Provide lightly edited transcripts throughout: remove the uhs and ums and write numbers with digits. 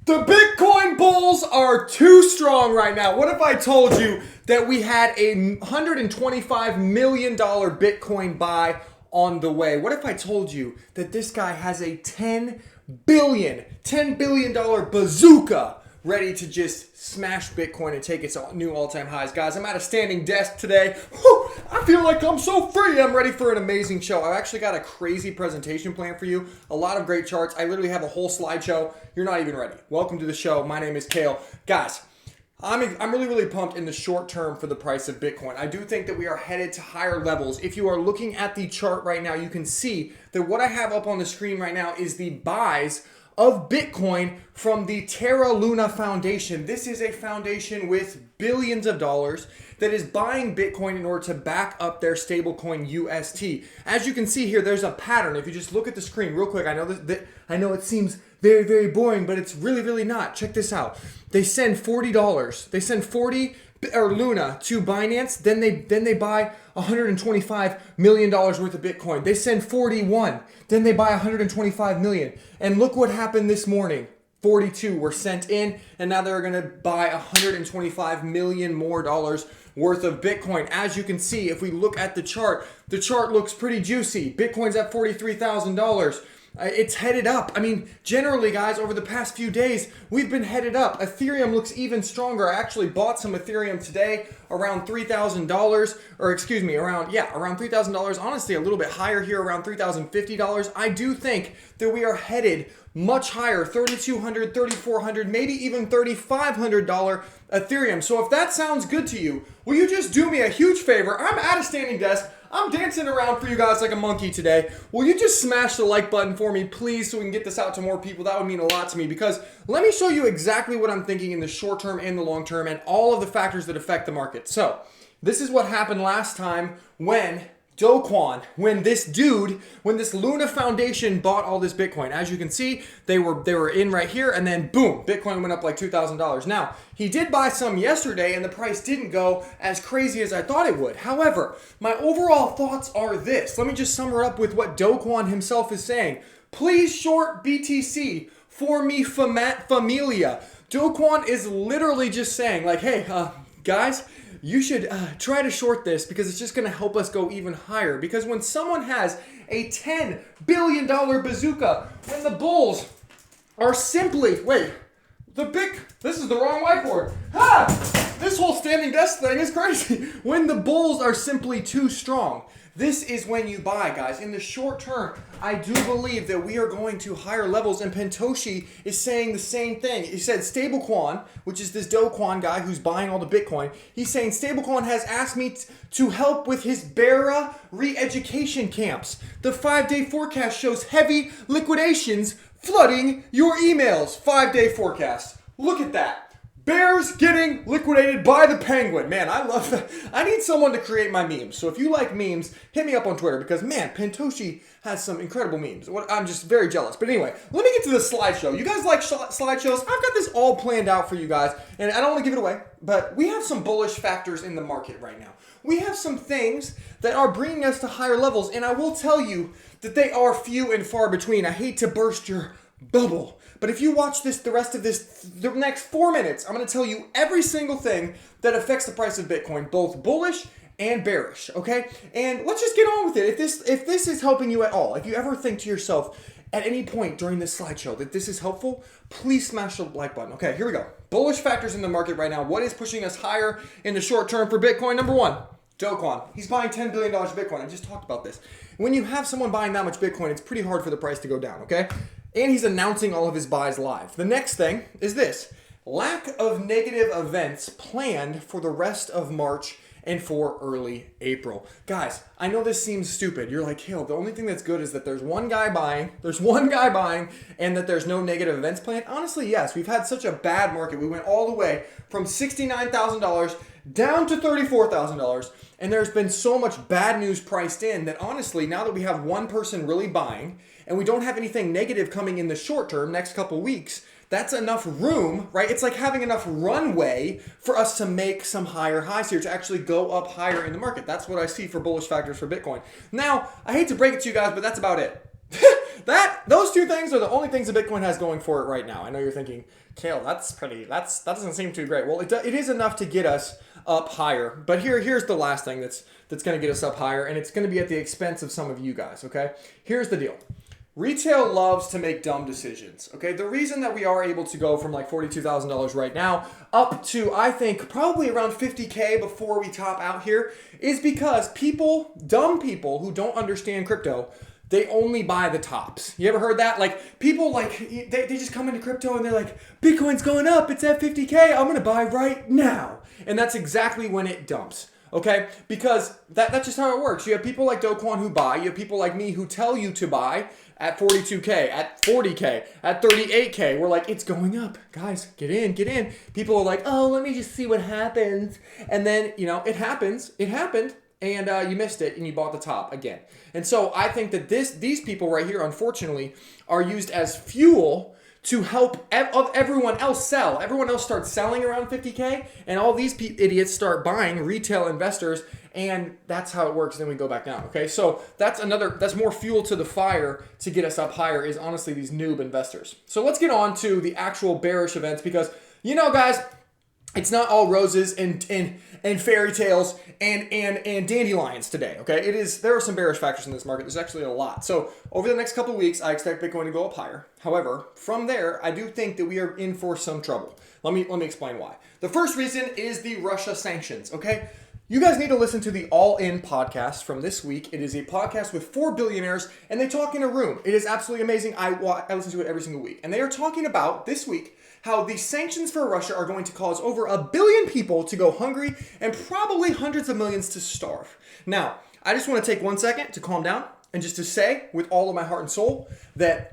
The Bitcoin bulls are too strong right now. What if I told you that we had a $125 million Bitcoin buy on the way? What if I told you that this guy has a $10 billion bazooka ready to just smash Bitcoin and take its new all-time highs? Guys, I'm at a standing desk today. Whew, I feel like I'm so free. I'm ready for an amazing show. I've actually got a crazy presentation plan for you. A lot of great charts. I literally have a whole slideshow. You're not even ready. Welcome to the show. My name is Kale. Guys, I'm really pumped in the short term for the price of Bitcoin. I do think that we are headed to higher levels. If you are looking at the chart right now, you can see that what I have up on the screen right now is the buys of Bitcoin from the Terra Luna Foundation. This is a foundation with billions of dollars that is buying Bitcoin in order to back up their stablecoin UST. As you can see here, there's a pattern. If you just look at the screen real quick, I know it seems very boring, but it's really not. Check this out. They send $40. They send 40 Luna to Binance, then they buy $125 million worth of Bitcoin. They send 41, then they buy $125 million. And look what happened this morning. 42 were sent in, and now they're gonna buy $125 million more worth of Bitcoin. As you can see, if we look at the chart looks pretty juicy. Bitcoin's at $43,000. It's headed up. I mean, generally, guys, over the past few days, we've been headed up. Ethereum looks even stronger. I actually bought some Ethereum today around $3,000, or excuse me, around $3,000. Honestly, a little bit higher here, around $3,050. I do think that we are headed much higher, $3,200, $3,400, maybe even $3,500 Ethereum. So if that sounds good to you, will you just do me a huge favor? I'm at a standing desk. I'm dancing around for you guys like a monkey today. Will you just smash the like button for me, please, so we can get this out to more people? That would mean a lot to me, because let me show you exactly what I'm thinking in the short term and the long term and all of the factors that affect the market. So this is what happened last time when Do Quan, when this Luna Foundation bought all this Bitcoin. As you can see, they were in right here, and then boom, Bitcoin went up like $2,000. Now, he did buy some yesterday, and the price didn't go as crazy as I thought it would. However, my overall thoughts are this. Let me just sum it up with what Do Quan himself is saying. Please short BTC for me, familia. Do Quan is literally just saying, like, hey, guys, you should try to short this because it's just going to help us go even higher. Because when someone has a $10 billion bazooka, when the bulls are simply, this is the wrong whiteboard. This whole standing desk thing is crazy. When the bulls are simply too strong, this is when you buy, guys. In the short term, I do believe that we are going to higher levels, and Pentoshi is saying the same thing. He said Stablecoin, which is this Do Quan guy who's buying all the Bitcoin, he's saying Stablecoin has asked me to help with his Bearish re-education camps. The 5-day forecast shows heavy liquidations flooding your emails. 5-day forecast. Look at that. Bears getting liquidated by the penguin. Man, I love that. I need someone to create my memes. So if you like memes, hit me up on Twitter, because, man, Pentoshi has some incredible memes. I'm just very jealous. But anyway, let me get to the slideshow. You guys like slideshows? I've got this all planned out for you guys, and I don't want to give it away, but we have some bullish factors in the market right now. We have some things that are bringing us to higher levels, and I will tell you that they are few and far between. I hate to burst your bubble, but if you watch the next 4 minutes, I'm going to tell you every single thing that affects the price of Bitcoin, both bullish and bearish, okay? And let's just get on with it. If this is helping you at all, if you ever think to yourself at any point during this slideshow that this is helpful, please smash the like button. Okay, here we go. Bullish factors in the market right now. What is pushing us higher in the short term for Bitcoin? Number one, Do Quan. He's buying $10 billion of Bitcoin. I just talked about this. When you have someone buying that much Bitcoin, it's pretty hard for the price to go down, okay? And he's announcing all of his buys live. The next thing is this. Lack of negative events planned for the rest of March and for early April. Guys, I know this seems stupid. You're like, Hale, the only thing that's good is that there's one guy buying, and that there's no negative events planned. Honestly, yes. We've had such a bad market. We went all the way from $69,000 down to $34,000, and there's been so much bad news priced in that honestly, now that we have one person really buying, and we don't have anything negative coming in the short term, next couple weeks, that's enough room, right? It's like having enough runway for us to make some higher highs here, to actually go up higher in the market. That's what I see for bullish factors for Bitcoin. Now, I hate to break it to you guys, but that's about it. those two things are the only things that Bitcoin has going for it right now. I know you're thinking, Kale, that doesn't seem too great. Well, it is enough to get us up higher. But here's the last thing that's going to get us up higher, and it's going to be at the expense of some of you guys, okay? Here's the deal. Retail loves to make dumb decisions, okay? The reason that we are able to go from like $42,000 right now up to, I think, probably around 50K before we top out here is because dumb people who don't understand crypto, they only buy the tops. You ever heard that? Like, people, like, they just come into crypto and they're like, Bitcoin's going up, it's at 50K, I'm gonna buy right now. And that's exactly when it dumps. Okay, because that's just how it works. You have people like Do Quan who buy. You have people like me who tell you to buy at 42K, at 40K, at 38K. We're like, it's going up. Guys, get in, get in. People are like, oh, let me just see what happens. And then, it happens. It happened. And you missed it and you bought the top again. And so I think that these people right here, unfortunately, are used as fuel to help everyone else sell. Everyone else starts selling around 50K, and all these idiots start buying, retail investors, and that's how it works. Then we go back down, okay? So that's more fuel to the fire to get us up higher is honestly these noob investors. So let's get on to the actual bearish events because, guys, it's not all roses and fairy tales and dandelions today, okay? There are some bearish factors in this market. There's actually a lot. So over the next couple of weeks, I expect Bitcoin to go up higher. However, from there, I do think that we are in for some trouble. Let me explain why. The first reason is the Russia sanctions, okay? You guys need to listen to the All In podcast from this week. It is a podcast with 4 billionaires, and they talk in a room. It is absolutely amazing. I listen to it every single week. And they are talking about, this week, how the sanctions for Russia are going to cause over 1 billion people to go hungry and probably hundreds of millions to starve. Now, I just want to take 1 second to calm down and just to say with all of my heart and soul that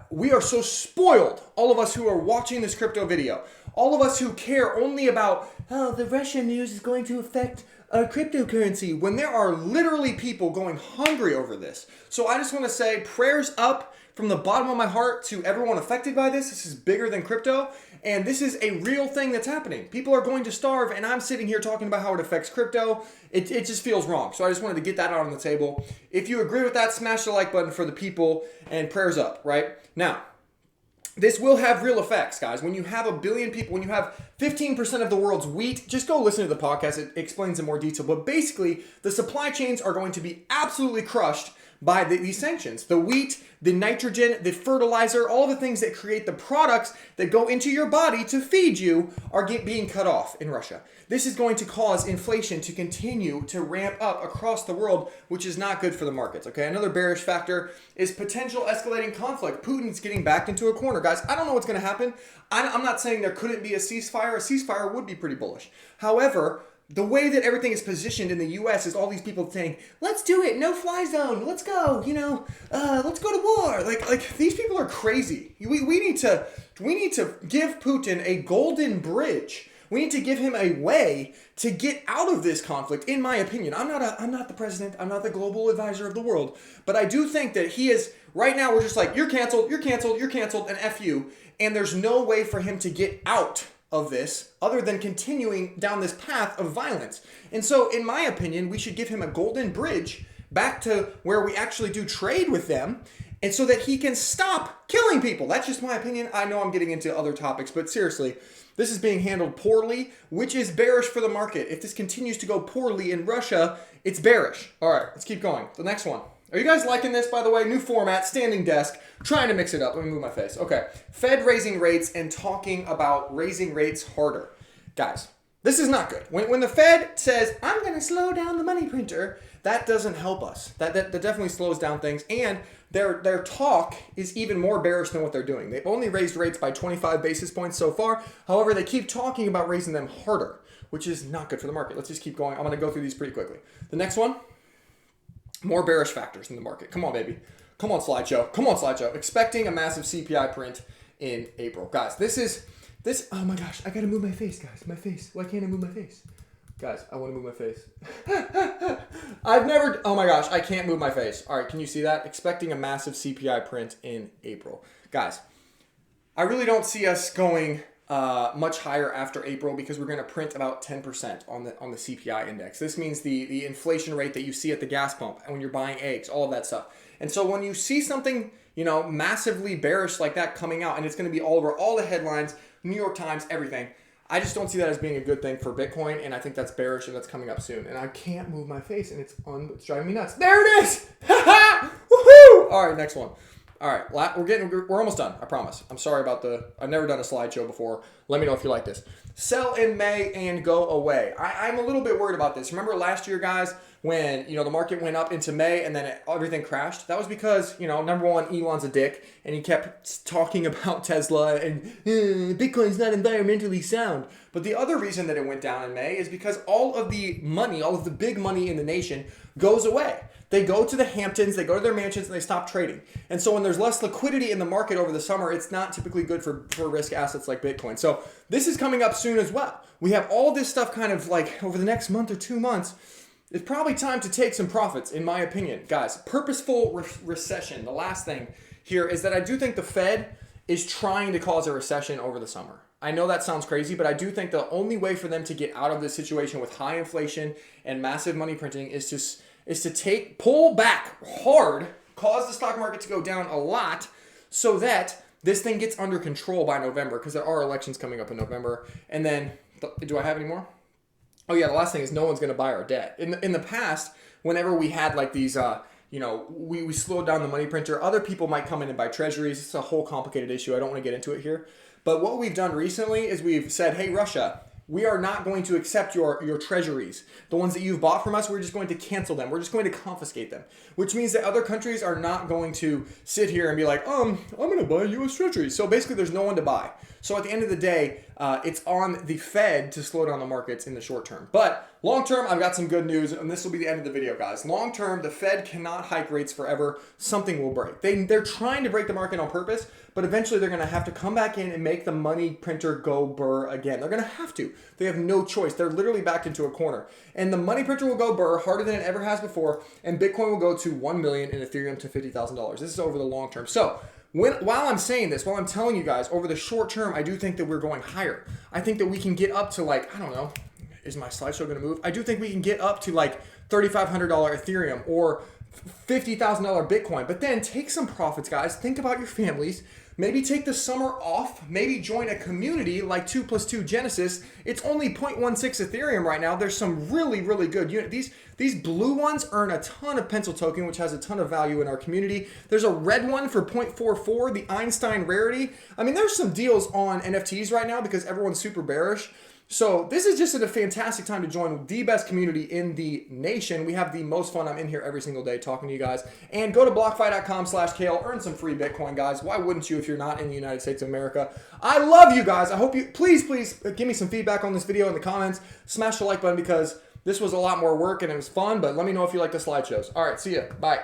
we are so spoiled, all of us who are watching this crypto video, all of us who care only about, the Russian news is going to affect cryptocurrency, when there are literally people going hungry over this. So I just want to say prayers up from the bottom of my heart to everyone affected by this. This is bigger than crypto, and this is a real thing that's happening. People are going to starve, and I'm sitting here talking about how it affects crypto. It just feels wrong. So I just wanted to get that out on the table. If you agree with that, smash the like button for the people, and prayers up, right? Now, this will have real effects, guys. When you have 1 billion people, when you have 15% of the world's wheat, just go listen to the podcast. It explains in more detail. But basically, the supply chains are going to be absolutely crushed by these sanctions. The wheat, the nitrogen, the fertilizer, all the things that create the products that go into your body to feed you are being cut off in Russia. This is going to cause inflation to continue to ramp up across the world, which is not good for the markets, okay? Another bearish factor is potential escalating conflict. Putin's getting backed into a corner. Guys, I don't know what's going to happen. I'm not saying there couldn't be a ceasefire. A ceasefire would be pretty bullish. However, the way that everything is positioned in the U.S. is all these people saying, let's do it, no fly zone, let's go, let's go to war. Like these people are crazy. We need to give Putin a golden bridge. We need to give him a way to get out of this conflict, in my opinion. I'm not the president, I'm not the global advisor of the world, but I do think that he is, right now we're just like, you're canceled, and F you, and there's no way for him to get out of this other than continuing down this path of violence. And so, in my opinion, we should give him a golden bridge back to where we actually do trade with them, and so that he can stop killing people. That's just my opinion. I know I'm getting into other topics, but seriously, this is being handled poorly, which is bearish for the market. If this continues to go poorly in Russia, it's bearish. All right, let's keep going. The next one. Are you guys liking this, by the way? New format, standing desk, trying to mix it up. Let me move my face. Okay, Fed raising rates and talking about raising rates harder. Guys, this is not good. When the Fed says, I'm going to slow down the money printer, that doesn't help us. That definitely slows down things. And their talk is even more bearish than what they're doing. They've only raised rates by 25 basis points so far. However, they keep talking about raising them harder, which is not good for the market. Let's just keep going. I'm going to go through these pretty quickly. The next one. More bearish factors in the market. Come on, baby. Come on, slideshow. Come on, slideshow. Expecting a massive CPI print in April. Guys, this, oh my gosh, I gotta move my face, guys. My face. Why can't I move my face? Guys, I wanna move my face. Oh my gosh, I can't move my face. All right, can you see that? Expecting a massive CPI print in April. Guys, I really don't see us going much higher after April because we're going to print about 10% on the CPI index. This means the inflation rate that you see at the gas pump and when you're buying eggs, all of that stuff. And so when you see something you know, massively bearish like that coming out, and it's going to be all over all the headlines, New York Times, everything. I just don't see that as being a good thing for Bitcoin, and I think that's bearish, and that's coming up soon. And I can't move my face, and it's driving me nuts. There it is! Woohoo! All right, next one. All right, we're almost done, I promise. I'm sorry about I've never done a slideshow before. Let me know if you like this. Sell in May and go away. I'm a little bit worried about this. Remember last year, guys, when, you know, the market went up into May and then everything crashed? That was because, you know, number one, Elon's a dick, and he kept talking about Tesla and Bitcoin's not environmentally sound. But the other reason that it went down in May is because all of the money, all of the big money in the nation goes away. They go to the Hamptons, they go to their mansions, and they stop trading. And so when there's less liquidity in the market over the summer, it's not typically good for risk assets like Bitcoin. So this is coming up soon as well. We have all this stuff kind of like over the next month or 2 months. It's probably time to take some profits, in my opinion. Guys, purposeful recession. The last thing here is that I do think the Fed is trying to cause a recession over the summer. I know that sounds crazy, but I do think the only way for them to get out of this situation with high inflation and massive money printing is to pull back hard, cause the stock market to go down a lot so that this thing gets under control by November, because there are elections coming up in November. And then, do I have any more? Oh yeah, the last thing is no one's going to buy our debt. In the past, whenever we had like these, you know, we slowed down the money printer, other people might come in and buy treasuries. It's a whole complicated issue. I don't want to get into it here. But what we've done recently is we've said, hey, Russia, we are not going to accept your treasuries. The ones that you've bought from us, we're just going to cancel them. We're just going to confiscate them, which means that other countries are not going to sit here and be like, I'm going to buy U.S. treasuries. So basically, there's no one to buy. So at the end of the day, it's on the Fed to slow down the markets in the short term. But long term, I've got some good news, and this will be the end of the video, guys. Long term, the Fed cannot hike rates forever. Something will break. They're trying to break the market on purpose, but eventually they're going to have to come back in and make the money printer go burr again. They're going to have to. They have no choice. They're literally backed into a corner. And the money printer will go burr harder than it ever has before, and Bitcoin will go to $1 million and Ethereum to $50,000. This is over the long term. So while I'm saying this, while I'm telling you guys, over the short term, I do think that we're going higher. I think that we can get up to like, I don't know, is my slideshow going to move? I do think we can get up to like $3,500 Ethereum or $50,000 Bitcoin. But then take some profits, guys. Think about your families. Maybe take the summer off. Maybe join a community like 2+2 Genesis. It's only 0.16 Ethereum right now. There's some really, really good units. These blue ones earn a ton of pencil token, which has a ton of value in our community. There's a red one for 0.44, the Einstein rarity. I mean, there's some deals on NFTs right now because everyone's super bearish. So this is just a fantastic time to join the best community in the nation. We have the most fun. I'm in here every single day talking to you guys. And go to blockfi.com/Kale. Earn some free Bitcoin, guys. Why wouldn't you if you're not in the United States of America? I love you guys. I hope you, please give me some feedback on this video in the comments. Smash the like button because this was a lot more work and it was fun. But let me know if you like the slideshows. All right, see ya. Bye.